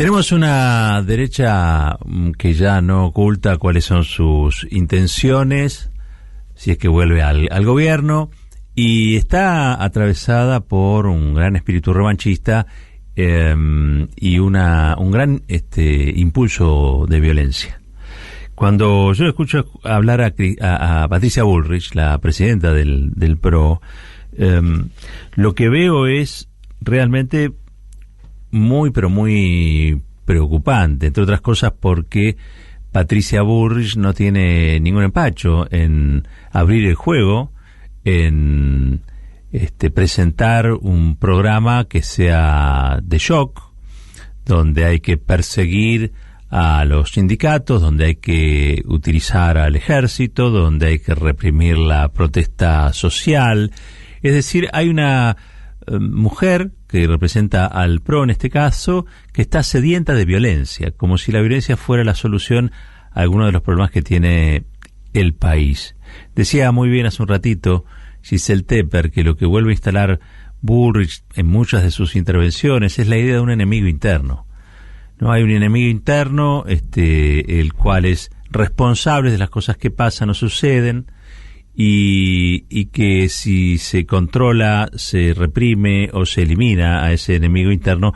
Tenemos una derecha que ya no oculta cuáles son sus intenciones, si es que vuelve al gobierno, y está atravesada por un gran espíritu revanchista y un gran impulso de violencia. Cuando yo escucho hablar a Patricia Bullrich, la presidenta del PRO, lo que veo es realmente muy preocupante, entre otras cosas porque Patricia Bullrich no tiene ningún empacho en abrir el juego, en presentar un programa que sea de shock, donde hay que perseguir a los sindicatos, donde hay que utilizar al ejército, donde hay que reprimir la protesta social. Es decir, hay una mujer que representa al PRO en este caso, que está sedienta de violencia, como si la violencia fuera la solución a algunos de los problemas que tiene el país. Decía muy bien hace un ratito Giselle Tepper que lo que vuelve a instalar Bullrich en muchas de sus intervenciones es la idea de un enemigo interno. No hay un enemigo interno, el cual es responsable de las cosas que pasan o suceden, y que si se controla, se reprime o se elimina a ese enemigo interno,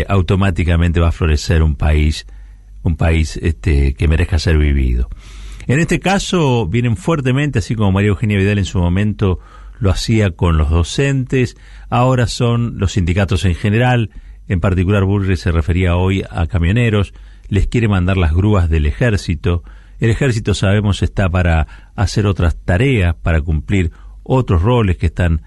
automáticamente va a florecer un país que merezca ser vivido. En este caso vienen fuertemente, así como María Eugenia Vidal en su momento lo hacía con los docentes, ahora son los sindicatos en general. En particular, Bullrich se refería hoy a camioneros, les quiere mandar las grúas del ejército. El ejército, sabemos, está para hacer otras tareas, para cumplir otros roles que están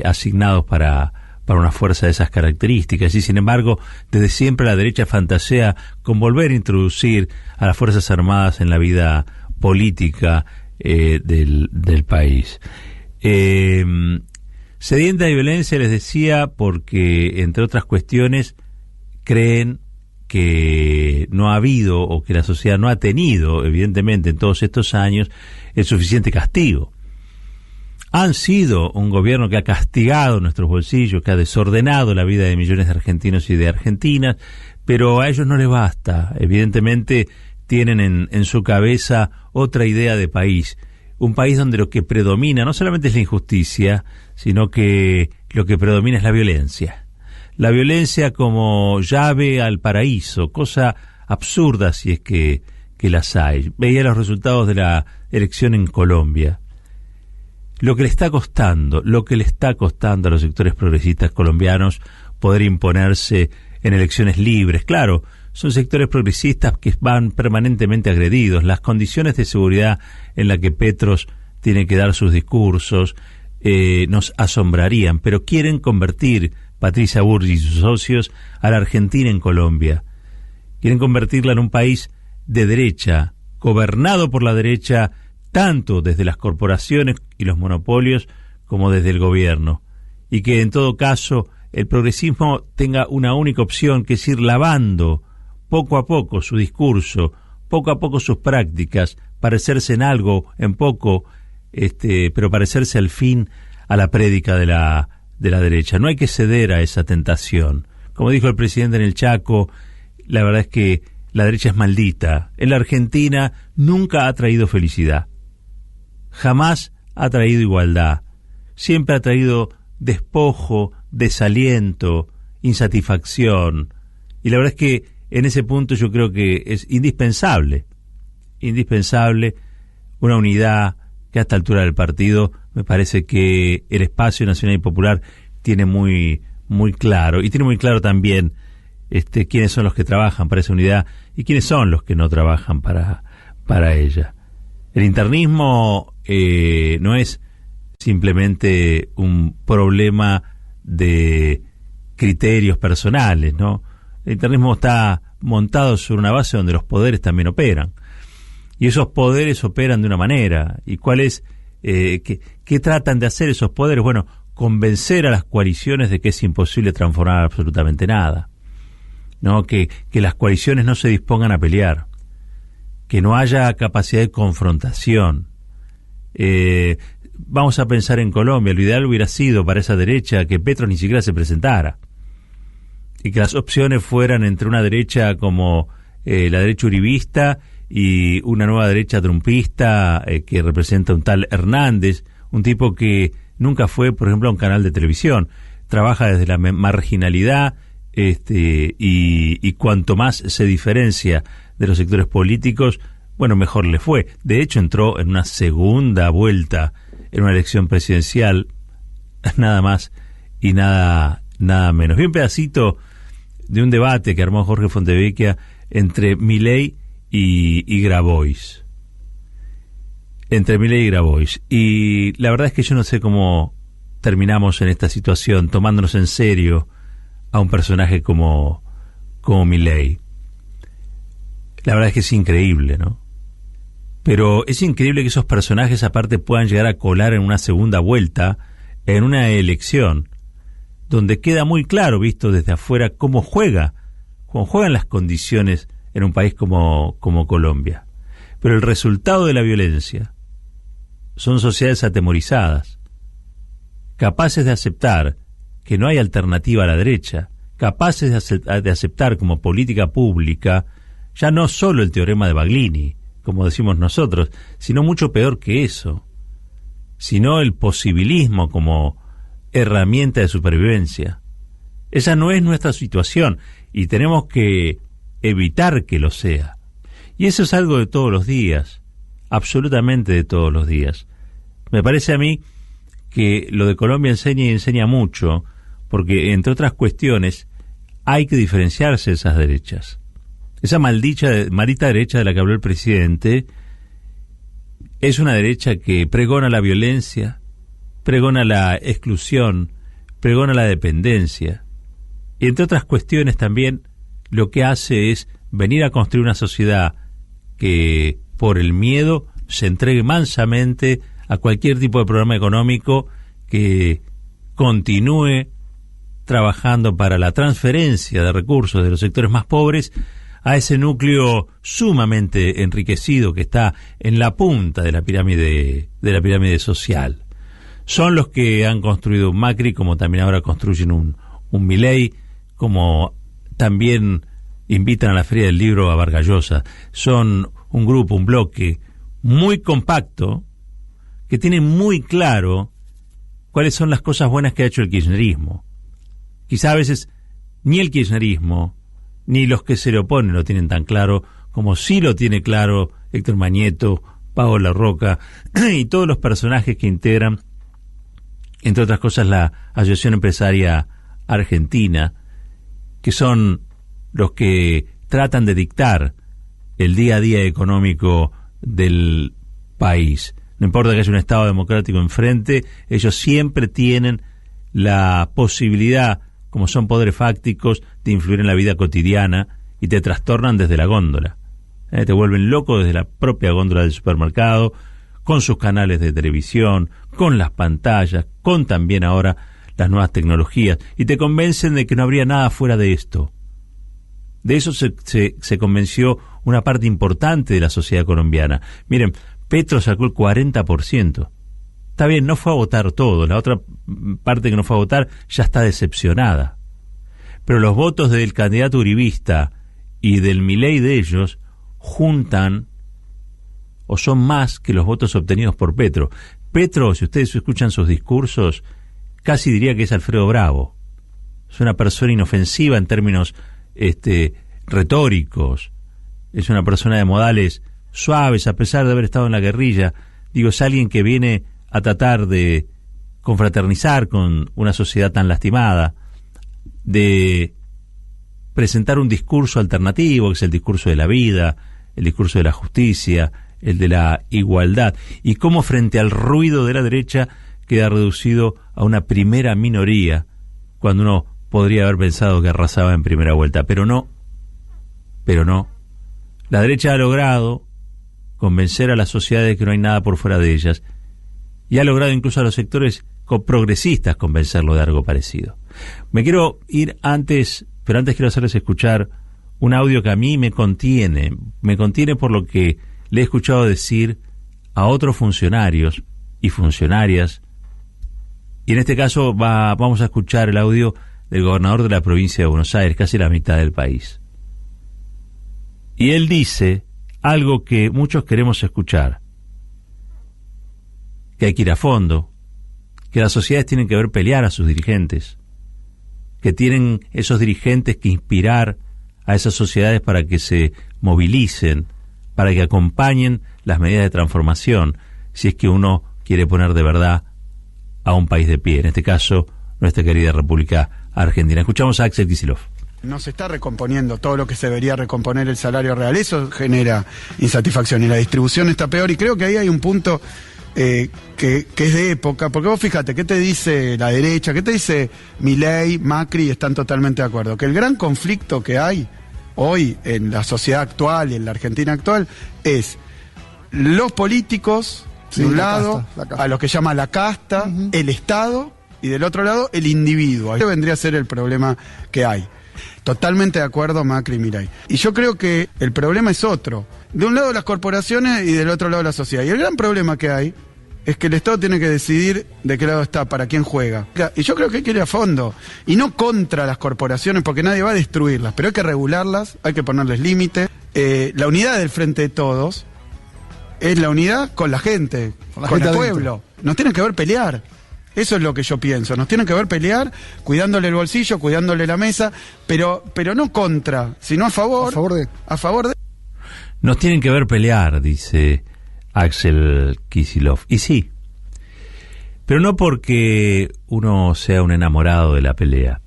asignados para una fuerza de esas características. Y sin embargo, desde siempre la derecha fantasea con volver a introducir a las Fuerzas Armadas en la vida política del país. Sedienta de violencia, les decía, porque, entre otras cuestiones, creen que no ha habido, o que la sociedad no ha tenido, evidentemente, en todos estos años, el suficiente castigo. Han sido un gobierno que ha castigado nuestros bolsillos, que ha desordenado la vida de millones de argentinos y de argentinas, pero a ellos no les basta. Evidentemente tienen en su cabeza otra idea de país, un país donde lo que predomina no solamente es la injusticia, sino que lo que predomina es la violencia. La violencia como llave al paraíso, cosa absurda si es que las hay. Veía los resultados de la elección en Colombia. Lo que le está costando a los sectores progresistas colombianos poder imponerse en elecciones libres. Claro, son sectores progresistas que van permanentemente agredidos. Las condiciones de seguridad en las que Petros tiene que dar sus discursos nos asombrarían, pero quieren convertir Patricia Bullrich y sus socios a la Argentina en Colombia. Quieren convertirla en un país de derecha, gobernado por la derecha, tanto desde las corporaciones y los monopolios como desde el gobierno, y que en todo caso el progresismo tenga una única opción, que es ir lavando poco a poco su discurso, poco a poco sus prácticas, parecerse en algo, en poco, pero parecerse al fin a la prédica de la derecha. No hay que ceder a esa tentación. Como dijo el presidente en el Chaco, la verdad es que la derecha es maldita. En la Argentina nunca ha traído felicidad. Jamás ha traído igualdad. Siempre ha traído despojo, desaliento, insatisfacción. Y la verdad es que en ese punto yo creo que es indispensable una unidad que a esta altura del partido me parece que el espacio nacional y popular tiene muy claro, y tiene muy claro también quiénes son los que trabajan para esa unidad y quiénes son los que no trabajan para ella. El internismo no es simplemente un problema de criterios personales, ¿no? El internismo está montado sobre una base donde los poderes también operan. Y esos poderes operan de una manera. ¿Y cuál es? ¿Qué tratan de hacer esos poderes? Bueno, convencer a las coaliciones de que es imposible transformar absolutamente nada. ¿No? Que las coaliciones no se dispongan a pelear. Que no haya capacidad de confrontación. Vamos a pensar en Colombia. Lo ideal hubiera sido para esa derecha que Petro ni siquiera se presentara. y que las opciones fueran entre una derecha como la derecha uribista y una nueva derecha trumpista que representa un tal Hernández, un tipo que nunca fue, por ejemplo, a un canal de televisión, trabaja desde la marginalidad, y cuanto más se diferencia de los sectores políticos, bueno, mejor le fue. De hecho, entró en una segunda vuelta en una elección presidencial, nada más y nada menos. Vi un pedacito de un debate que armó Jorge Fontevecchia entre Milei y Grabois. Y la verdad es que yo no sé cómo terminamos en esta situación, tomándonos en serio a un personaje como Milei. La verdad es que es increíble, ¿no? Pero es increíble que esos personajes aparte puedan llegar a colar en una segunda vuelta, en una elección, donde queda muy claro, visto desde afuera, cómo juegan las condiciones en un país como Colombia. Pero el resultado de la violencia son sociedades atemorizadas, capaces de aceptar que no hay alternativa a la derecha, capaces de aceptar como política pública ya no solo el teorema de Baglini, como decimos nosotros, sino mucho peor que eso, sino el posibilismo como herramienta de supervivencia. Esa no es nuestra situación y tenemos que evitar que lo sea. Y eso es algo de todos los días, absolutamente de todos los días. Me parece a mí que lo de Colombia enseña mucho, porque entre otras cuestiones hay que diferenciarse de esas derechas. Esa maldita derecha de la que habló el presidente es una derecha que pregona la violencia, pregona la exclusión, pregona la dependencia. Y entre otras cuestiones también lo que hace es venir a construir una sociedad que por el miedo se entregue mansamente a cualquier tipo de programa económico que continúe trabajando para la transferencia de recursos de los sectores más pobres a ese núcleo sumamente enriquecido que está en la punta de la pirámide social. Son los que han construido un Macri, como también ahora construyen un Milei, como también invitan a la Feria del Libro a Vargas Llosa. Son un grupo, un bloque muy compacto que tiene muy claro cuáles son las cosas buenas que ha hecho el kirchnerismo. Quizá a veces ni el kirchnerismo ni los que se le oponen lo tienen tan claro como sí lo tiene claro Héctor Mañeto, Paola Roca y todos los personajes que integran, entre otras cosas, la Asociación Empresaria Argentina, que son los que tratan de dictar el día a día económico del país. No importa que haya un Estado democrático enfrente, ellos siempre tienen la posibilidad, como son poderes fácticos, de influir en la vida cotidiana y te trastornan desde la góndola. Te vuelven loco desde la propia góndola del supermercado, con sus canales de televisión, con las pantallas, con también ahora las nuevas tecnologías, y te convencen de que no habría nada fuera de esto. De eso se convenció una parte importante de la sociedad colombiana. Miren, Petro sacó el 40%. Está bien, no fue a votar todo, la otra parte que no fue a votar ya está decepcionada. Pero los votos del candidato uribista y del Milei de ellos juntan o son más que los votos obtenidos por Petro. Petro, si ustedes escuchan sus discursos, casi diría que es Alfredo Bravo. Es una persona inofensiva en términos retóricos. Es una persona de modales suaves, a pesar de haber estado en la guerrilla. Digo, es alguien que viene a tratar de confraternizar con una sociedad tan lastimada, de presentar un discurso alternativo, que es el discurso de la vida, el discurso de la justicia, el de la igualdad, y cómo frente al ruido de la derecha queda reducido a una primera minoría, cuando uno podría haber pensado que arrasaba en primera vuelta, pero no. La derecha ha logrado convencer a las sociedades que no hay nada por fuera de ellas, y ha logrado incluso a los sectores progresistas convencerlo de algo parecido. Me quiero ir pero antes quiero hacerles escuchar un audio que a mí me contiene por lo que le he escuchado decir a otros funcionarios y funcionarias, y en este caso vamos a escuchar el audio del gobernador de la provincia de Buenos Aires, casi la mitad del país. Y él dice algo que muchos queremos escuchar, que hay que ir a fondo, que las sociedades tienen que ver pelear a sus dirigentes, que tienen esos dirigentes que inspirar a esas sociedades para que se movilicen, para que acompañen las medidas de transformación, si es que uno quiere poner de verdad a un país de pie, en este caso, nuestra querida República Argentina. Escuchamos a Axel Kicillof. No se está recomponiendo todo lo que se debería recomponer el salario real. Eso genera insatisfacción y la distribución está peor. Y creo que ahí hay un punto que es de época. Porque vos fíjate, ¿qué te dice la derecha? ¿Qué te dice Milei, Macri? Están totalmente de acuerdo. Que el gran conflicto que hay hoy en la sociedad actual y en la Argentina actual es los políticos, de un lado, a lo que llama la casta, el Estado, y del otro lado, el individuo. Eso vendría a ser el problema que hay. Totalmente de acuerdo, Macri y Milei. Y yo creo que el problema es otro. De un lado las corporaciones y del otro lado la sociedad. Y el gran problema que hay es que el Estado tiene que decidir de qué lado está, para quién juega. Y yo creo que hay que ir a fondo. Y no contra las corporaciones, porque nadie va a destruirlas. Pero hay que regularlas, hay que ponerles límites. La unidad del Frente de Todos es la unidad con la gente, con el pueblo. Nos tienen que ver pelear. Eso es lo que yo pienso. Nos tienen que ver pelear, cuidándole el bolsillo, cuidándole la mesa, pero no contra, sino a favor. A favor de. Nos tienen que ver pelear, dice Axel Kicillof. Y sí, pero no porque uno sea un enamorado de la pelea.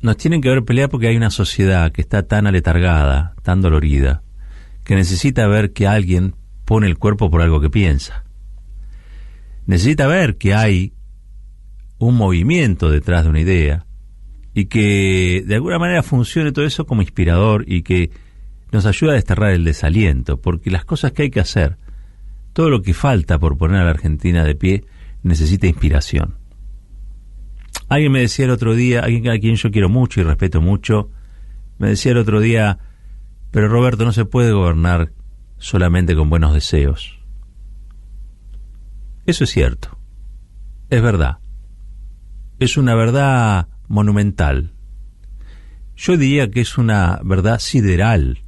Nos tienen que ver pelear porque hay una sociedad que está tan aletargada, tan dolorida, que necesita ver que alguien pone el cuerpo por algo que piensa. Necesita ver que hay un movimiento detrás de una idea y que de alguna manera funcione todo eso como inspirador y que nos ayuda a desterrar el desaliento, porque las cosas que hay que hacer, todo lo que falta por poner a la Argentina de pie, necesita inspiración. Alguien me decía el otro día, alguien a quien yo quiero mucho y respeto mucho, me decía el otro día, pero Roberto, no se puede gobernar solamente con buenos deseos. Eso es cierto, es verdad, es una verdad monumental. Yo diría que es una verdad sideral,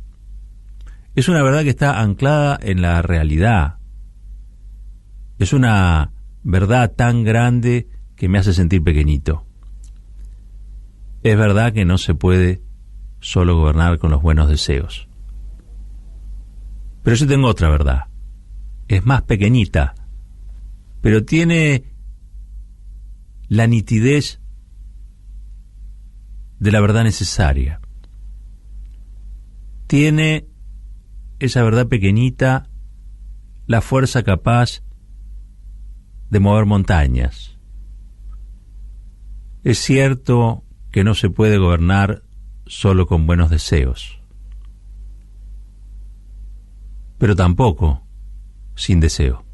es una verdad que está anclada en la realidad, es una verdad tan grande que me hace sentir pequeñito. Es verdad que no se puede solo gobernar con los buenos deseos. Pero yo tengo otra verdad, es más pequeñita, pero tiene la nitidez de la verdad necesaria. Tiene esa verdad pequeñita la fuerza capaz de mover montañas. Es cierto que no se puede gobernar solo con buenos deseos, pero tampoco sin deseo.